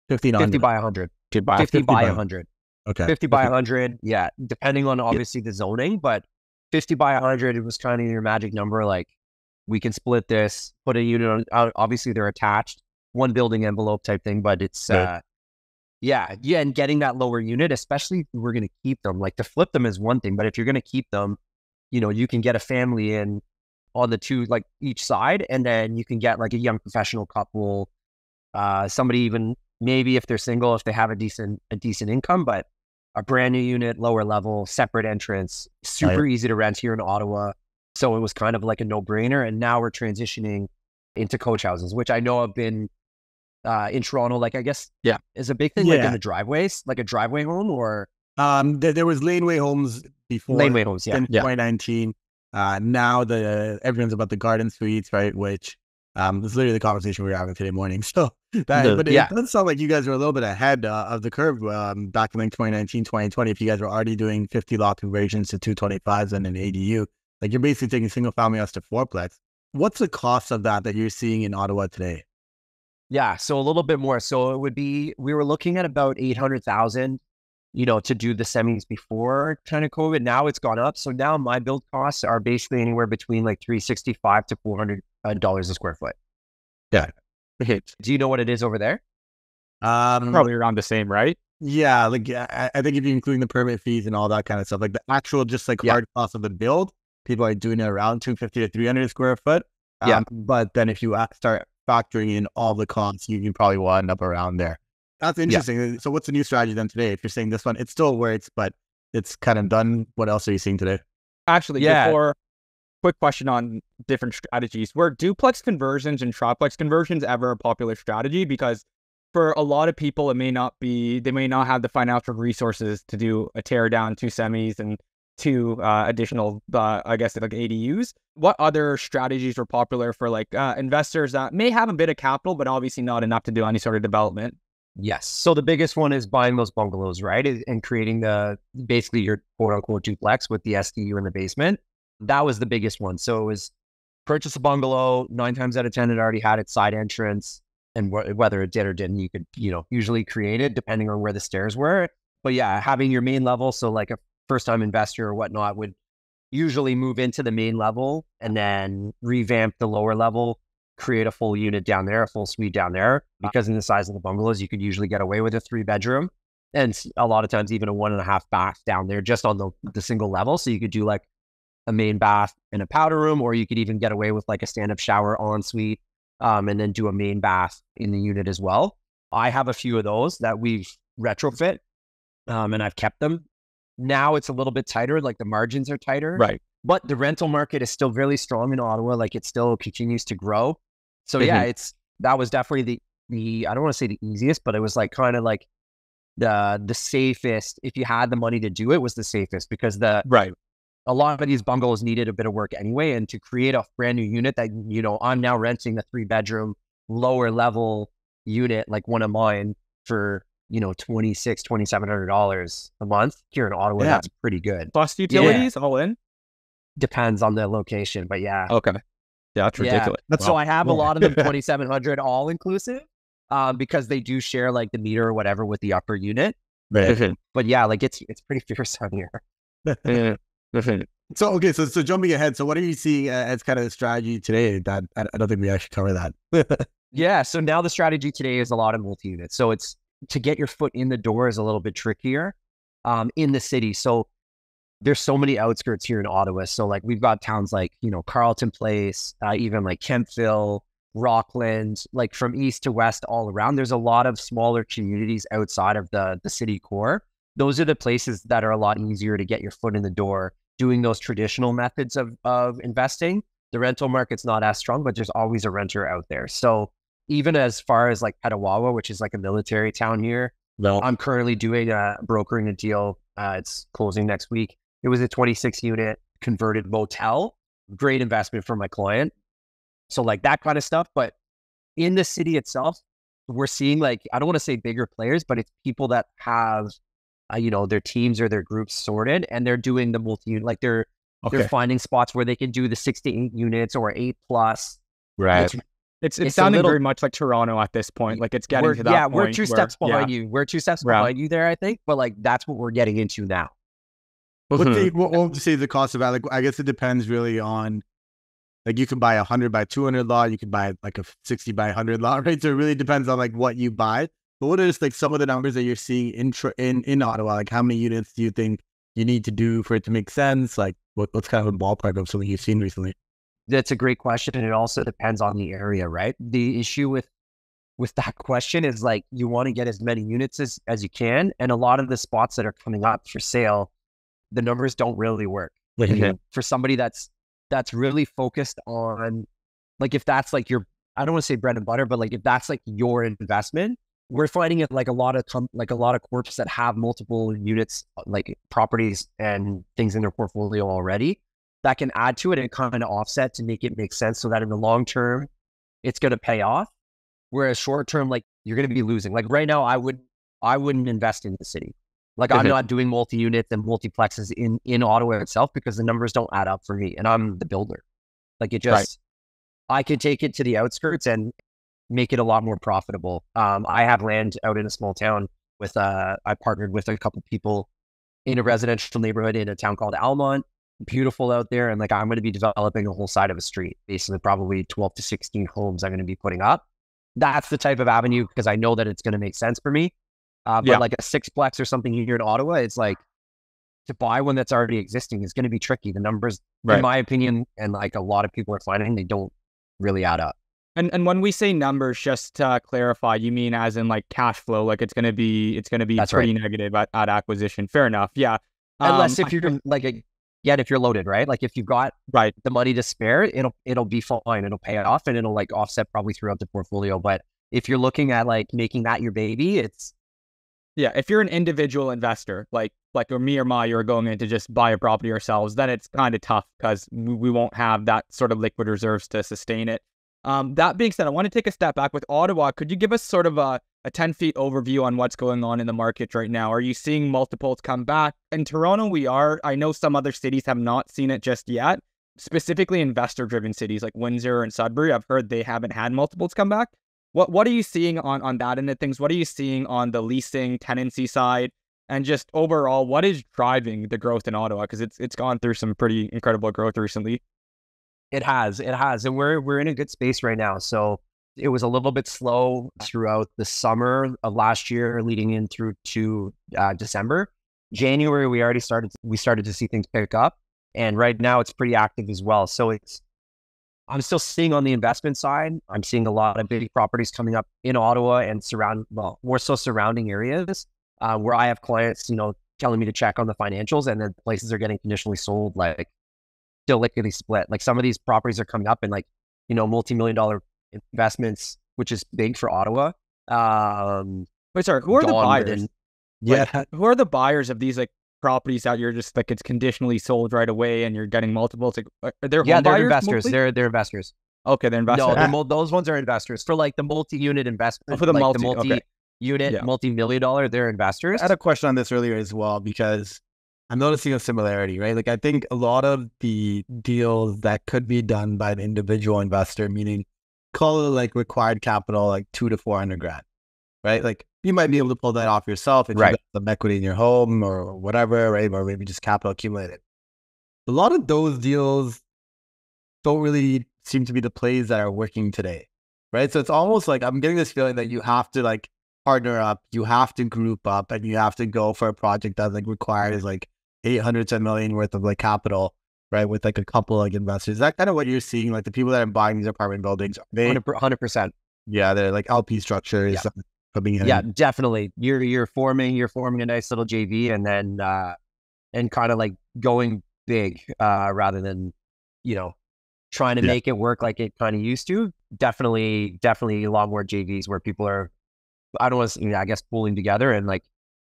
50 by 100. 50 by 100. Okay. 50 by 100. Yeah. Depending on obviously the zoning, but 50 by 100, it was kind of your magic number. Like, we can split this, put a unit on, obviously they're attached, one building envelope type thing, but it's, yeah. And getting that lower unit, especially if we're going to keep them, like to flip them is one thing, but if you're going to keep them, you can get a family in on the 2, like each side, and then you can get like a young professional couple, somebody even maybe if they're single, if they have a decent income, but a brand new unit, lower level, separate entrance, super easy to rent here in Ottawa. So it was kind of like a no-brainer. And now we're transitioning into coach houses, which I know have been in Toronto, like I guess is a big thing, like in the driveways, like a driveway home, or there was laneway homes before. Laneway homes, in 2019. Now everyone's about the garden suites, right? Which is literally the conversation we were having today morning. So it does sound like you guys were a little bit ahead of the curve back in like 2019, 2020. If you guys were already doing 50 lot conversions to 225s and an ADU, like you're basically taking single family house to 4-plex. What's the cost of that you're seeing in Ottawa today? Yeah, so a little bit more. So it would be, we were looking at about 800,000, to do the semis before kind of COVID. Now it's gone up. So now my build costs are basically anywhere between like $365 to $400 a square foot. Yeah. Okay. Do you know what it is over there? Probably around the same, right? Yeah, like I think if you're including the permit fees and all that kind of stuff, like the actual just like hard cost of the build, people are doing it around 250 to 300 square foot. But then if you start factoring in all the costs, you probably will end up around there. That's interesting. Yeah. So what's the new strategy then today? If you're saying this one, it still works, but it's kind of done. What else are you seeing today? Actually, quick question on different strategies. Were duplex conversions and triplex conversions ever a popular strategy? Because for a lot of people, they may not have the financial resources to do a tear down, 2 semis and 2 additional, I guess, like ADUs. What other strategies were popular for like investors that may have a bit of capital, but obviously not enough to do any sort of development? Yes. So the biggest one is buying those bungalows, right? And creating basically your quote unquote duplex with the SDU in the basement. That was the biggest one. So it was purchase a bungalow, 9 times out of 10, it already had its side entrance, and whether it did or didn't, you could, usually create it depending on where the stairs were. But yeah, having your main level. So like a first time investor or whatnot would usually move into the main level and then revamp the lower level, create a full unit down there, a full suite down there. Because in the size of the bungalows, you could usually get away with a 3-bedroom and a lot of times even a 1.5 bath down there just on the single level. So you could do like a main bath and a powder room, or you could even get away with like a stand-up shower en suite, and then do a main bath in the unit as well. I have a few of those that we've retrofit, and I've kept them. Now it's a little bit tighter, like the margins are tighter. Right. But the rental market is still really strong in Ottawa. Like it still continues to grow. So yeah, that was definitely the I don't want to say the easiest, but it was like kind of like the safest. If you had the money to do it, was the safest because a lot of these bungalows needed a bit of work anyway. And to create a brand new unit that, you know, I'm now renting a 3-bedroom lower level unit, like one of mine for, you know, $2,700 a month here in Ottawa. Yeah. That's pretty good. Plus utilities all in? Depends on the location, but yeah. Okay. Yeah, that's ridiculous. Wow. So I have a lot of them 2,700 all inclusive, because they do share like the meter or whatever with the upper unit. Right. But yeah, like it's pretty fierce on here. So, okay. So jumping ahead. So what are you seeing as kind of the strategy today that I don't think we actually cover that. Yeah. So now the strategy today is a lot of multi-units. So it's to get your foot in the door is a little bit trickier, in the city. So there's so many outskirts here in Ottawa. So like we've got towns like, you know, Carleton Place, even like Kemptville, Rockland, like from east to west all around. There's a lot of smaller communities outside of the city core. Those are the places that are a lot easier to get your foot in the door doing those traditional methods of investing. The rental market's not as strong, but there's always a renter out there. So even as far as like Ottawa, which is like a military town here, I'm currently brokering a deal. It's closing next week. It was a 26 unit converted motel. Great investment for my client. So like that kind of stuff. But in the city itself, we're seeing like, I don't want to say bigger players, but it's people that have, you know, their teams or their groups sorted, and they're doing the multi-unit, like they're finding spots where they can do the 6 to 8 units or 8+. Right. It's sounding very much like Toronto at this point. Like it's getting to that point. Yeah, we're 2 steps behind you. We're 2 steps behind you there, I think. But like that's what we're getting into now. What would you say the cost of that? Like, I guess it depends really on, like you can buy 100 by 200 lot, you can buy like a 60 by 100 lot, right? So it really depends on like what you buy. But what is like some of the numbers that you're seeing in Ottawa? Like how many units do you think you need to do for it to make sense? Like what's kind of a ballpark of something you've seen recently? That's a great question. And it also depends on the area, right? The issue with that question is like, you want to get as many units as you can. And a lot of the spots that are coming up for sale, the numbers don't really work. For somebody that's really focused on, like, if that's like your, I don't want to say bread and butter, but like, if that's like your investment, we're finding it like a lot of corps that have multiple units, like properties and things in their portfolio already, that can add to it and kind of offset to make it make sense, so that in the long term, it's going to pay off. Whereas short term, like you're going to be losing. Like right now, I wouldn't invest in the city. Like I'm not doing multi-units and multiplexes in Ottawa itself because the numbers don't add up for me, and I'm the builder. Like it just, I can take it to the outskirts and make it a lot more profitable. I have land out in a small town with, I partnered with a couple people in a residential neighborhood in a town called Almont. Beautiful out there. And like, I'm going to be developing a whole side of a street, basically probably 12 to 16 homes I'm going to be putting up. That's the type of avenue, because I know that it's going to make sense for me. But like a 6-plex or something here in Ottawa, it's like, to buy one that's already existing is going to be tricky. The numbers, in my opinion, and like a lot of people are finding, they don't really add up. And when we say numbers, just to clarify, you mean as in like cash flow, like it's going to be that's pretty negative at acquisition. Fair enough. Yeah. Unless if you're like, if you're loaded, right? Like if you've got the money to spare, it'll be fine. It'll pay it off and it'll like offset probably throughout the portfolio. But if you're looking at like making that your baby, it's, if you're an individual investor, like or me or you're going in to just buy a property ourselves, then it's kind of tough because we won't have that sort of liquid reserves to sustain it. That being said, I want to take a step back with Ottawa. Could you give us sort of a 10 feet overview on what's going on in the market right now? Are you seeing multiples come back? In Toronto, we are. I know some other cities have not seen it just yet, specifically investor-driven cities like Windsor and Sudbury. I've heard they haven't had multiples come back. What are you seeing on that end of things? What are you seeing on the leasing tenancy side? And just overall, what is driving the growth in Ottawa? Because it's gone through some pretty incredible growth recently. It has. And we're in a good space right now. So it was a little bit slow throughout the summer of last year, leading in through to December. January, we started to see things pick up. And right now it's pretty active as well. So I'm still seeing on the investment side, I'm seeing a lot of big properties coming up in Ottawa and more so surrounding areas, where I have clients, telling me to check on the financials, and then places are getting conditionally sold, like still liquidly split. Like some of these properties are coming up in like, multi-million dollar investments, which is big for Ottawa. Wait, sorry, who are the buyers? Who are the buyers of these like properties that you're just like, it's conditionally sold right away and you're getting multiples? Like, are there home they're buyers investors. mostly? They're investors. Okay, they're investors. No, those ones are investors for like the multi-unit investment. For the like multi-unit, multi-million dollar, they're investors. I had a question on this earlier as well, because I'm noticing a similarity, right? Like I think a lot of the deals that could be done by an individual investor, meaning call it like required capital, like $200,000 to $400,000, right? Like you might be able to pull that off yourself if you got some equity in your home or whatever, right? Or maybe just capital accumulated. A lot of those deals don't really seem to be the plays that are working today, right? So it's almost like I'm getting this feeling that you have to like partner up, you have to group up, and you have to go for a project that like requires like 800 to $1 million worth of like capital, right? With like a couple like investors. Is that kind of what you're seeing? Like the people that are buying these apartment buildings, are they 100%? Yeah, they're like LP structures coming in. Yeah, definitely. You're forming a nice little JV, and then and kind of like going big rather than trying to make it work like it kind of used to. Definitely a lot more JVs where people are, I don't want to say, I guess, pulling together and like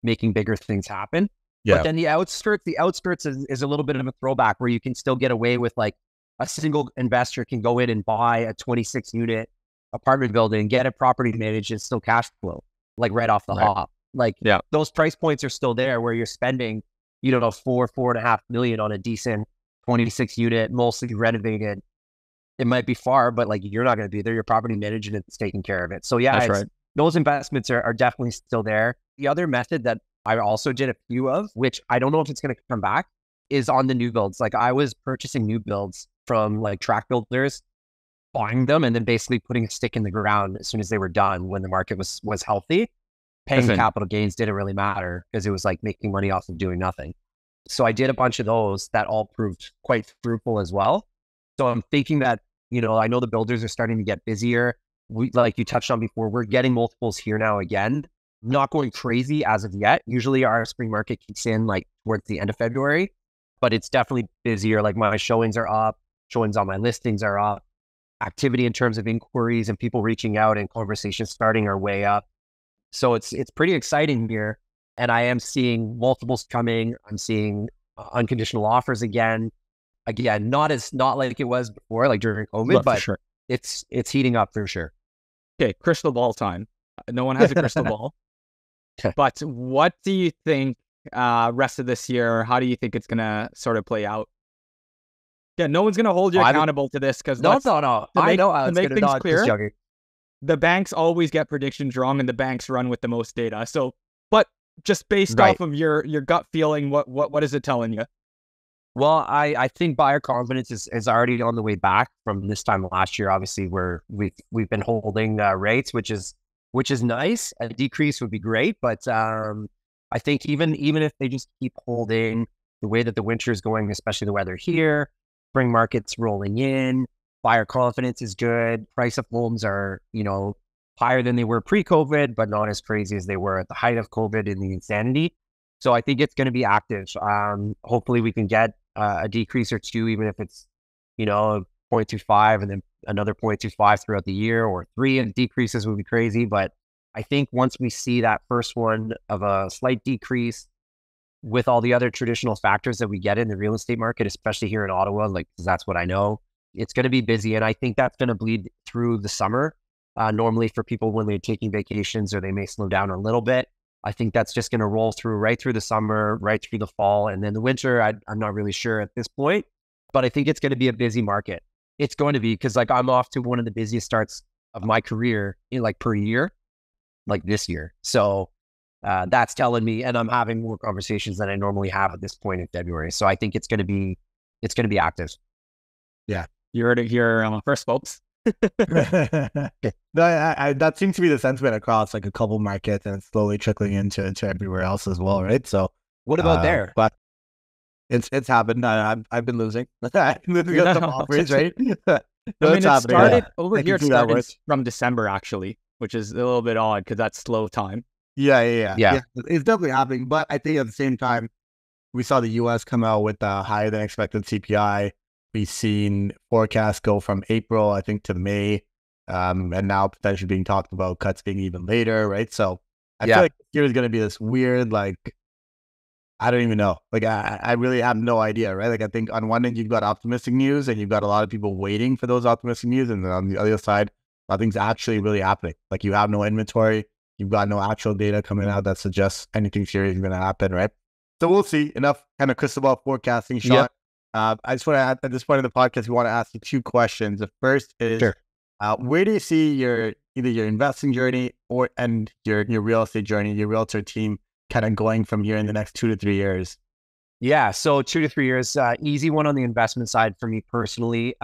making bigger things happen. Yeah. But then the outskirts is a little bit of a throwback where you can still get away with like a single investor can go in and buy a 26 unit apartment building, get a property managed, and still cash flow like right off the hop. Like those price points are still there where you're spending, $4.5 million on a decent 26 unit, mostly renovated. It might be far, but like you're not going to be there. Your property management is taking care of it. So those investments are definitely still there. The other method that I also did a few of, which I don't know if it's going to come back, is on the new builds. Like I was purchasing new builds from like track builders, buying them, and then basically putting a stick in the ground as soon as they were done when the market was healthy. Paying capital gains didn't really matter because it was like making money off of doing nothing. So I did a bunch of those that all proved quite fruitful as well. So I'm thinking that, I know the builders are starting to get busier. We, like you touched on before, we're getting multiples here now again. Not going crazy as of yet. Usually our spring market kicks in like towards the end of February, but it's definitely busier. Like my showings are up, showings on my listings are up. Activity in terms of inquiries and people reaching out and conversations starting are way up. So it's pretty exciting here. And I am seeing multiples coming. I'm seeing unconditional offers again. Again, not like it was before, like during COVID, but sure. It's heating up for sure. Okay, crystal ball time. No one has a crystal ball. But what do you think rest of this year? How do you think it's gonna sort of play out? Yeah, no one's gonna hold you accountable to this because no. To make things clear, the banks always get predictions wrong, and the banks run with the most data. So, but just based off of your gut feeling, what is it telling you? Well, I think buyer confidence is already on the way back from this time last year. Obviously, we've been holding rates, which is nice. A decrease would be great, but I think even if they just keep holding the way that the winter is going, especially the weather here, spring market's rolling in, buyer confidence is good. Price of homes are higher than they were pre-COVID, but not as crazy as they were at the height of COVID and the insanity. So I think it's going to be active. Hopefully we can get a decrease or two, even if it's, 0.25 and then another 0.25 throughout the year, or 3 and decreases would be crazy. But I think once we see that first one of a slight decrease with all the other traditional factors that we get in the real estate market, especially here in Ottawa, like, 'cause that's what I know, it's going to be busy. And I think that's going to bleed through the summer. Normally for people when they're taking vacations or they may slow down a little bit, I think that's just going to roll through right through the summer, right through the fall. And then the winter, I'm not really sure at this point, but I think it's going to be a busy market. It's going to be because like I'm off to one of the busiest starts of my career per year, like this year. So that's telling me, and I'm having more conversations than I normally have at this point in February. So I think it's going to be active. Yeah. You heard it here first, folks. No, that seems to be the sentiment across like a couple markets, and it's slowly trickling into everywhere else as well, right? So what about there? But it's happened. I've been losing. I've been losing some offers, right? It started over here. It started from December actually, which is a little bit odd because that's slow time. Yeah. It's definitely happening. But I think at the same time, we saw the US come out with a higher than expected CPI. We've seen forecasts go from April, I think, to May, and now potentially being talked about cuts being even later, right? So I feel like here is going to be this weird, like, I don't even know. Like, I really have no idea, right? Like, I think on one end, you've got optimistic news and you've got a lot of people waiting for those optimistic news. And then on the other side, nothing's actually really happening. Like, you have no inventory. You've got no actual data coming out that suggests anything serious is going to happen, right? So we'll see. Enough kind of crystal ball forecasting, Sean. Yep. I just want to add, at this point in the podcast, we want to ask you two questions. The first is, where do you see either your investing journey and your real estate journey, your realtor team kind of going from here in the next 2 to 3 years? Yeah, so 2 to 3 years, easy one on the investment side for me personally.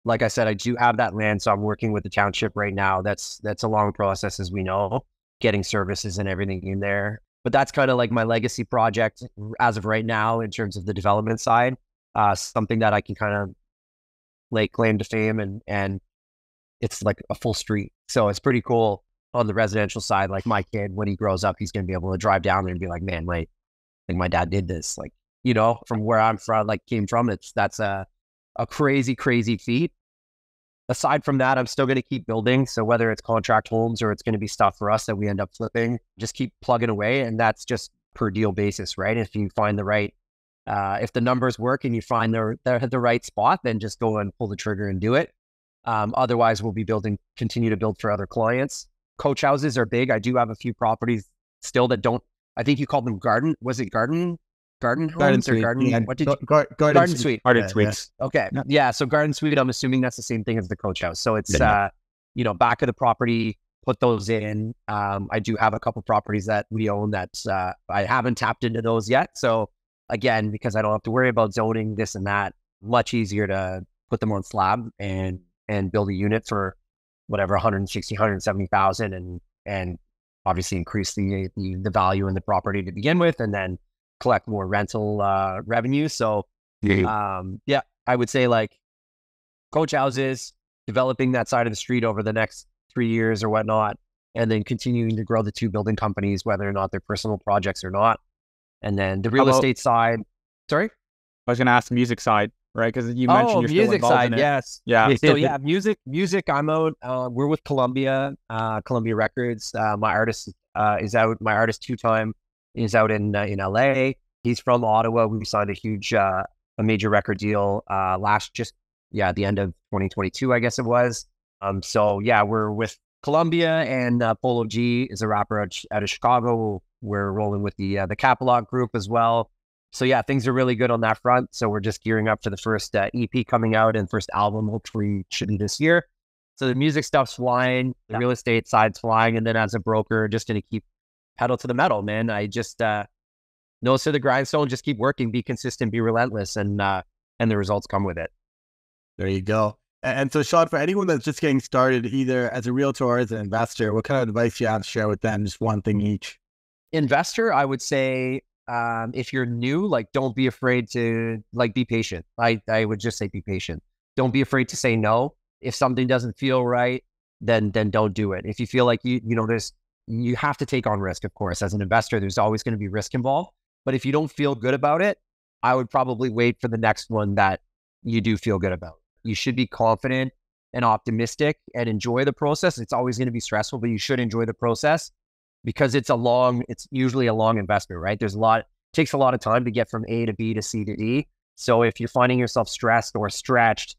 Like I said, I do have that land, so I'm working with the township right now. That's a long process, as we know, getting services and everything in there. But that's kind of like my legacy project as of right now in terms of the development side. Something that I can kind of lay claim to fame, and it's like a full street. So it's pretty cool on the residential side. Like my kid, when he grows up, he's going to be able to drive down there and be like, man, like my dad did this. Like, from where I'm from, came from, that's a crazy, crazy feat. Aside from that, I'm still going to keep building. So whether it's contract homes or it's going to be stuff for us that we end up flipping, just keep plugging away. And that's just per deal basis, right? If you find the right, if the numbers work and you find the right spot, then just go and pull the trigger and do it. Otherwise, we'll be continue to build for other clients. Coach houses are big. I do have a few properties still that don't, I think you called them garden. Was it garden homes or garden? Yeah, What did you? Garden suite. Garden suites. Okay. Yeah. So garden suite, I'm assuming that's the same thing as the coach house. So it's, back of the property, put those in. I do have a couple properties that we own that I haven't tapped into those yet. So again, because I don't have to worry about zoning, this and that, much easier to put them on slab and build a unit for whatever, 160, 170,000 and obviously increase the value in the property to begin with, and then collect more rental revenue. So I would say like coach houses, developing that side of the street over the next 3 years or whatnot, and then continuing to grow the two building companies, whether or not they're personal projects or not. And then the real estate side. Sorry? I was going to ask the music side, right? Because you mentioned you're music still involved side, in it. yes. Yeah. So yeah, music. I'm out. We're with Columbia Records. My artist is out. My artist 2-time is out in LA. He's from Ottawa. We signed a major record deal at the end of 2022, I guess it was. So yeah, we're with Columbia, and Polo G is a rapper out of Chicago. We're rolling with the Capilog group as well. So yeah, things are really good on that front. So we're just gearing up for the first EP coming out, and first album hopefully should be this year. So the music stuff's flying, the real estate side's flying, and then as a broker, just going to keep pedal to the metal, man. I just nose to the grindstone, just keep working, be consistent, be relentless, and the results come with it. There you go. And so, Sean, for anyone that's just getting started, either as a realtor or as an investor, what kind of advice do you have to share with them? Just one thing each. Investor, I would say, if you're new, don't be afraid to be patient. I would just say be patient. Don't be afraid to say no. If something doesn't feel right, then don't do it. If you feel like you have to take on risk, of course. As an investor, there's always going to be risk involved. But if you don't feel good about it, I would probably wait for the next one that you do feel good about. You should be confident and optimistic and enjoy the process. It's always going to be stressful, but you should enjoy the process, because it's usually a long investment, right? It takes a lot of time to get from A to B to C to D. So if you're finding yourself stressed or stretched,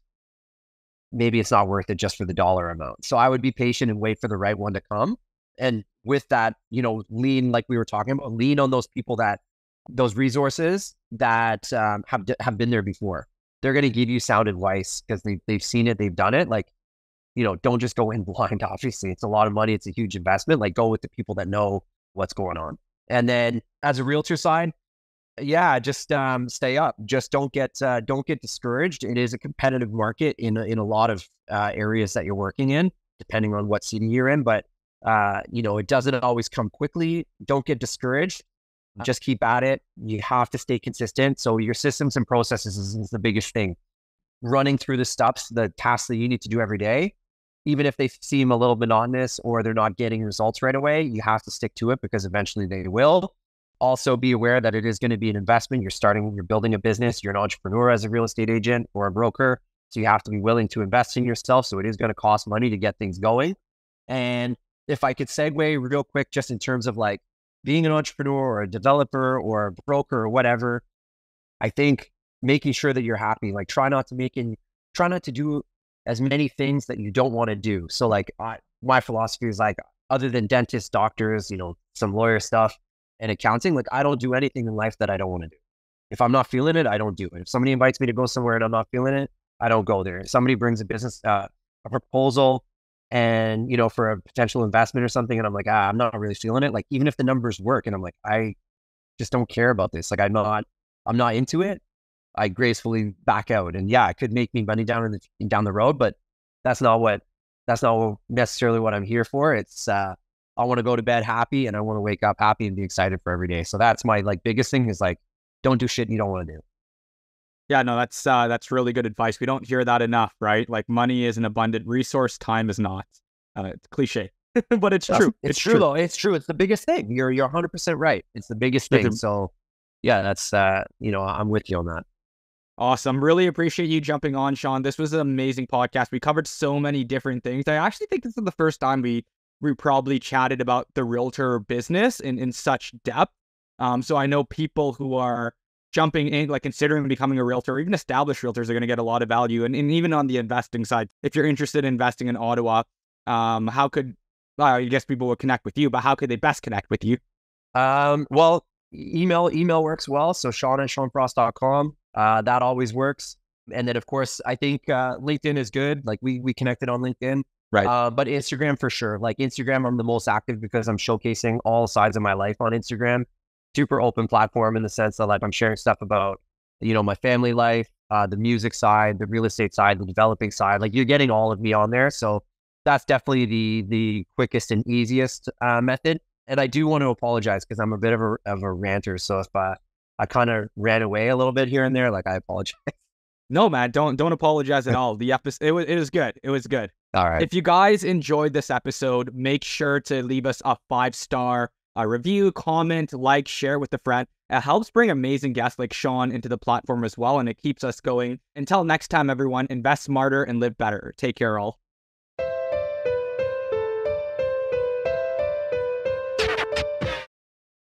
maybe it's not worth it just for the dollar amount. So I would be patient and wait for the right one to come. And with that, lean, like we were talking about, lean on those people, those resources that have been there before. They're going to give you sound advice because they've seen it, they've done it. Don't just go in blind. Obviously, it's a lot of money. It's a huge investment. Go with the people that know what's going on. And then as a realtor side, yeah, just stay up. Just don't get discouraged. It is a competitive market in a lot of areas that you're working in, depending on what city you're in. But it doesn't always come quickly. Don't get discouraged. Just keep at it. You have to stay consistent. So your systems and processes is the biggest thing. Running through the tasks that you need to do every day. even if they seem a little monotonous or they're not getting results right away, you have to stick to it because eventually they will. Also be aware that it is going to be an investment. You're building a business, you're an entrepreneur as a real estate agent or a broker. So you have to be willing to invest in yourself. So it is going to cost money to get things going. And if I could segue real quick, just in terms of like being an entrepreneur or a developer or a broker or whatever, I think making sure that you're happy, like try not to do as many things that you don't want to do. So like my philosophy is like, other than dentists, doctors, some lawyer stuff and accounting, like I don't do anything in life that I don't want to do. If I'm not feeling it, I don't do it. If somebody invites me to go somewhere and I'm not feeling it, I don't go there. If somebody brings a proposal and, for a potential investment or something, and I'm like, I'm not really feeling it. Like, even if the numbers work and I'm like, I just don't care about this. Like, I'm not into it. I gracefully back out. And yeah, it could make me money down the road, but that's not necessarily what I'm here for. It's, I want to go to bed happy and I want to wake up happy and be excited for every day. So that's my biggest thing is like, don't do shit you don't want to do. Yeah, no, that's really good advice. We don't hear that enough, right? Like money is an abundant resource, time is not. It's cliched, but it's true. It's true though. It's true. It's the biggest thing. You're 100% right. It's the biggest thing. So yeah, that's I'm with you on that. Awesome. Really appreciate you jumping on, Sean. This was an amazing podcast. We covered so many different things. I actually think this is the first time we probably chatted about the realtor business in such depth. So I know people who are jumping in, like considering becoming a realtor, or even established realtors are going to get a lot of value. And even on the investing side, if you're interested in investing in Ottawa, I guess people will connect with you, but how could they best connect with you? Well, email works well. So Sean@seanfrost.com. That always works. And then of course, I think LinkedIn is good. Like we connected on LinkedIn. Right. But Instagram for sure. Like Instagram, I'm the most active because I'm showcasing all sides of my life on Instagram. Super open platform in the sense that like I'm sharing stuff about, my family life, the music side, the real estate side, the developing side. Like you're getting all of me on there. So that's definitely the quickest and easiest method. And I do want to apologize because I'm a bit of a ranter. So if I kind of ran away a little bit here and there, like I apologize. No, man, don't apologize at all. The episode, it was good. It was good. All right. If you guys enjoyed this episode, make sure to leave us a 5-star review, comment, like, share with a friend. It helps bring amazing guests like Sean into the platform as well, and it keeps us going. Until next time, everyone, invest smarter and live better. Take care, all.